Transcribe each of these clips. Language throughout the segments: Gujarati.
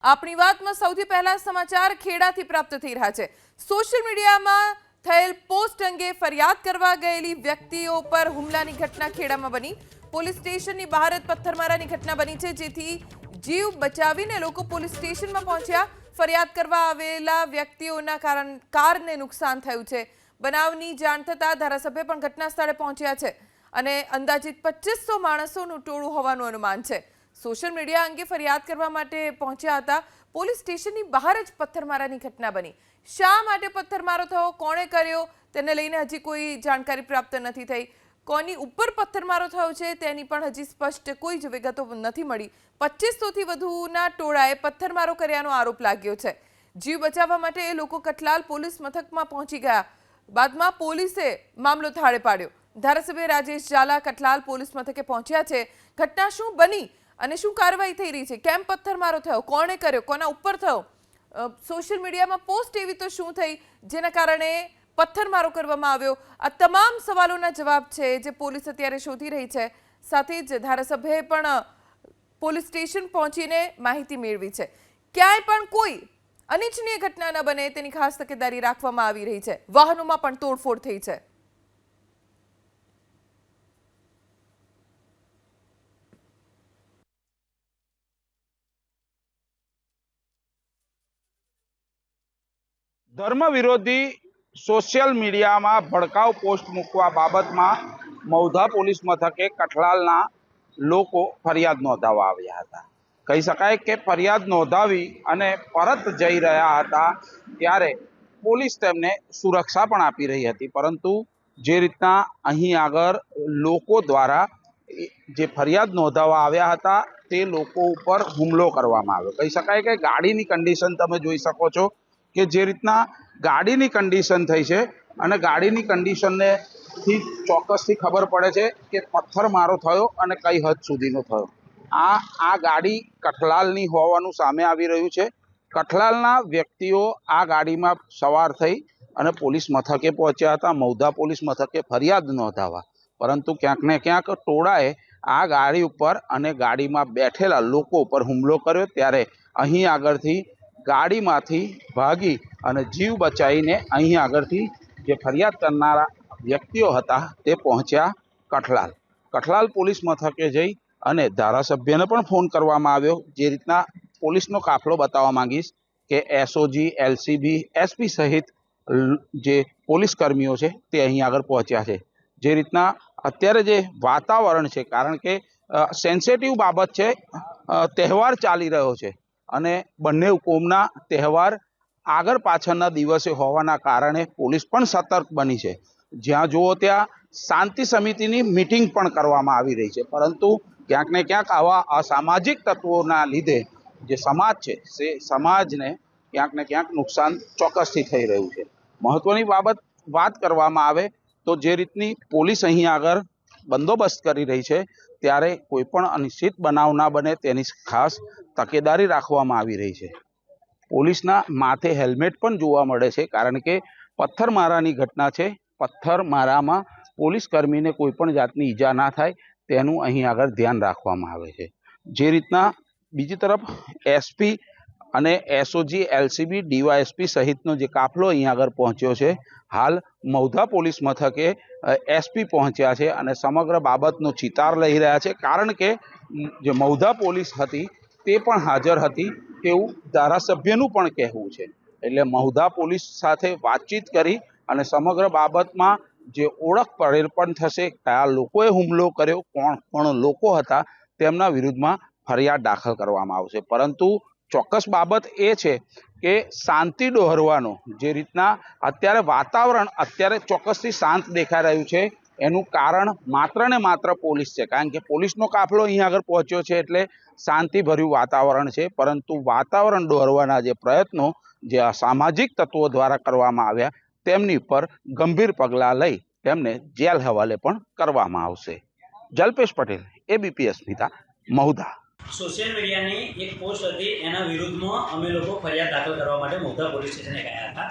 આપણી વાતમાં સૌથી પહેલા સમાચાર ખેડાથી પ્રાપ્ત થઈ રહ્યા છે। સોશિયલ મીડિયામાં થયેલ પોસ્ટ અંગે ફરિયાદ કરવા ગયેલી વ્યક્તિઓ પર હુમલાની ઘટના ખેડામાં બની। પોલીસ સ્ટેશનની બહાર જ પથ્થરમારાની ઘટના બની છે, જેથી જીવ બચાવીને લોકો પોલીસ સ્ટેશનમાં પહોંચ્યા। ફરિયાદ કરવા આવેલા વ્યક્તિઓના કારણે કારને નુકસાન થયું છે। બનાવની જાણ થતાં ધારાસભ્ય પણ ઘટના સ્થળે પહોંચ્યા છે અને અંદાજિત 2500 માણસોનું ટોળું હોવાનું અનુમાન છે। સોશિયલ મીડિયા અંગે ફરિયાદ કરવા માટે પહોંચ્યા હતા। પોલીસ સ્ટેશનની બહાર જ પથ્થરમારાની ઘટના બની। શા માટે પથ્થરમારો થયો, કોણે કર્યો તેને લઈને હજી કોઈ જાણકારી પ્રાપ્ત નથી થઈ। કોની ઉપર પથ્થરમારો થયો છે તેની પણ હજી સ્પષ્ટ કોઈ જ વિગતો નથી મળી। 2500 થી વધુના ટોળાએ પથ્થરમારો કર્યાનો આરોપ લાગ્યો છે। જીવ બચાવવા માટે એ લોકો કઠલાલ પોલીસ મથકમાં પહોંચી ગયા। બાદમાં પોલીસે મામલો થાળે પાડ્યો। ધારાસભ્ય રાજેશ ઝાલા કઠલાલ પોલીસ મથકે પહોંચ્યા છે। ઘટના શું બની અને શું કાર્યવાહી થઈ રહી છે, કેમ પથ્થરમારો થયો, કોણે કર્યો, કોના ઉપર થયો, સોશિયલ મીડિયામાં પોસ્ટ એવી તો શું થઈ જેના કારણે પથ્થરમારો કરવામાં આવ્યો, આ તમામ સવાલોના જવાબ છે જે પોલીસ અત્યારે શોધી રહી છે। સાથે જ ધારાસભ્યએ પણ પોલીસ સ્ટેશન પહોંચીને માહિતી મેળવી છે। ક્યાંય પણ કોઈ અનિચ્છનીય ઘટના ન બને તેની ખાસ તકેદારી રાખવામાં આવી રહી છે। વાહનોમાં પણ તોડફોડ થઈ છે। धर्म विरोधी सोशल मीडिया में भड़काऊ पोस्ट मूकवा बाबत में मौधा पोलीस मथके कठलालना लोको फरियाद नोंधावा आव्या हता। कही शकाय के फरियाद नोंधावी अने परत जई रह्या हता त्यारे पोलीस तेमने सुरक्षा पण आपी रही हती, परंतु जे रीतना अहीं आगर लोको द्वारा जे फरियाद नोंधावा आव्या हता ते लोको उपर हुमलो करवामां आव्यो। कही शकाय के गाड़ीनी कंडीशन तमे जोई शको छो कि जे रीतना गाड़ीनी कंडीशन थई छे अने गाड़ीनी कंडीशनने थी चौक्कसथी खबर पड़े छे कि पत्थरमारो थयो अने कई हद सुधीनो थयो। आ गाड़ी कठलालनी होवानुं सामे आवी रह्युं छे। कठलालना व्यक्तिओ आ गाड़ीमां सवार थई अने पोलीस मथके पहोंच्या हता, मौधा पोलीस मथके फरियाद नोंधावा, परंतु क्यांक ने क्यांक टोळाए आ गाड़ी उपर अने गाड़ीमां बेठेला लोको उपर हुमलो कर्यो त्यारे अहीं आगळथी गाड़ीमांथी भागी अने जीव बचावीने अहीं आगळथी जे फरियाद करनारा व्यक्तिओ हता ते पहोंच्या कठलाल। कठलाल पोलीस मथके जई अने धारासभ्यने पण फोन करवामां आव्यो। जे रीतना पोलीसनो काफलो बताववा मांगीश के एसओजी, एलसीबी, एसपी सहित जे पोलीस कर्मीओ छे ते अहीं आगळ पहोंच्या छे। जे रीतना अत्यारे जे वातावरण छे, कारण के सेन्सिटिव बाबत छे, तहेवार चाली रह्यो छे અને બંને કોમના તહેવાર આગળ પાછળના દિવસે હોવાના કારણે પોલીસ પણ સતર્ક બની છે। જ્યાં જુઓ ત્યાં શાંતિ સમિતિની મીટિંગ પણ કરવામાં આવી રહી છે, પરંતુ ક્યાંક ને ક્યાંક આવા અસામાજિક તત્વોના લીધે જે સમાજ છે તે સમાજને ક્યાંક ને ક્યાંક નુકસાન ચોક્કસથી થઈ રહ્યું છે। મહત્વની બાબત વાત કરવામાં આવે તો જે રીતની પોલીસ અહીં આગળ બંદોબસ્ત કરી રહી છે ત્યારે કોઈ પણ અનિશ્ચિત બનાવ ના બને તેની ખાસ તકેદારી રાખવામાં આવી રહી છે। પોલીસના માથે હેલ્મેટ પણ જોવા મળે છે, કારણ કે પથ્થરમારાની ઘટના છે। પથ્થરમારામાં પોલીસ કર્મીને કોઈ પણ જાતની ઈજા ના થાય તેનું અહીં આગળ ધ્યાન રાખવામાં આવે છે। જે રીતના બીજી તરફ એસપી અને એસઓજી, એલસીબી, ડીવાયએસપી સહિતનો જે કાફલો અહીં આગળ પહોંચ્યો છે। હાલ મૌધા પોલીસ મથકે એસપી પહોંચ્યા છે અને સમગ્ર બાબતનો ચિતાર લઈ રહ્યા છે, કારણ કે જે મૌધા પોલીસ હતી તે પણ હાજર હતી તેવું ધારાસભ્યનું પણ કહેવું છે। એટલે મૌધા પોલીસ સાથે વાતચીત કરી અને સમગ્ર બાબતમાં જે ઓળખ પરેડ પણ થશે, કયા લોકોએ હુમલો કર્યો, કોણ લોકો હતા તેમના વિરુદ્ધમાં ફરિયાદ દાખલ કરવામાં આવશે। પરંતુ ચોક્કસ બાબત એ છે કે શાંતિ ડહોરવાનો જે રીતના અત્યારે વાતાવરણ અત્યારે ચોક્કસથી શાંત દેખાઈ રહ્યું છે એનું કારણ માત્ર ને માત્ર પોલીસ છે, કારણ કે પોલીસનો કાફલો અહીં આગળ પહોંચ્યો છે એટલે શાંતિભર્યું વાતાવરણ છે। પરંતુ વાતાવરણ દોરવાના જે પ્રયત્નો જે અસામાજિક તત્વો દ્વારા કરવામાં આવ્યા તેમની પર ગંભીર પગલાં લઈ તેમને જેલ હવાલે પણ કરવામાં આવશે। જલ્પેશ પટેલ, એબીપી અસ્મિતા, મૌધા। सोशल मीडिया ने एक पोस्ट थी एना विरुद्ध में अमे लोग फरियाद दाखल करवा माटे मौधा पोलीस स्टेशने गया था।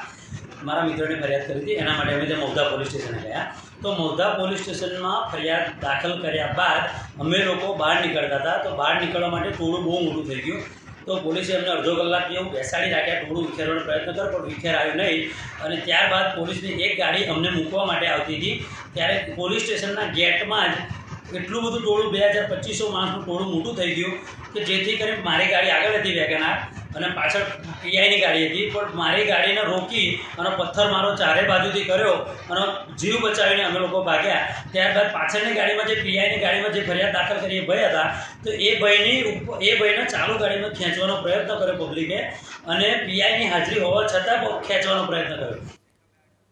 मारा मित्रों ने फरियाद करी थी एना माटे अमे मौधा पोलीस स्टेशने गया तो मौधा पोलीस स्टेशन में फरियाद दाखल कर्या बाद अमे लोग बहार निकलता था तो बहार निकलवा माटे थोड़ुं बहु मोटुं थई गयुं તો પોલીસે એમને અડધો કલાક જેવું બેસાડી રાખ્યા, ટોળું વિખેરવાનો પ્રયત્ન કર્યો પણ વિખેરાયું નહીં. અને ત્યારબાદ પોલીસની એક ગાડી અમને મૂકવા માટે આવતી હતી, ત્યારે પોલીસ સ્ટેશનના ગેટમાં જ એટલું બધું ટોળું 2200 માણસનું ટોળું મોટું થઈ ગયું કે જેથી કરીને મારી ગાડી આગળ હતી વેગનાર અને પાછળ પીઆઈની ગાડી હતી, પણ મારી ગાડીને રોકી અને પથ્થરમારો ચારે બાજુથી કર્યો અને જીવ બચાવીને અમે લોકો ભાગ્યા. ત્યારબાદ પાછળની ગાડીમાં જે પીઆઈની ગાડીમાં જે ફરિયાદ દાખલ કરી એ ભાઈ હતા, તો એ ભાઈને ચાલુ ગાડીમાં ખેંચવાનો પ્રયત્ન કર્યો પબ્લિકે અને પીઆઈની હાજરી હોવા છતાં ખેંચવાનો પ્રયત્ન કર્યો.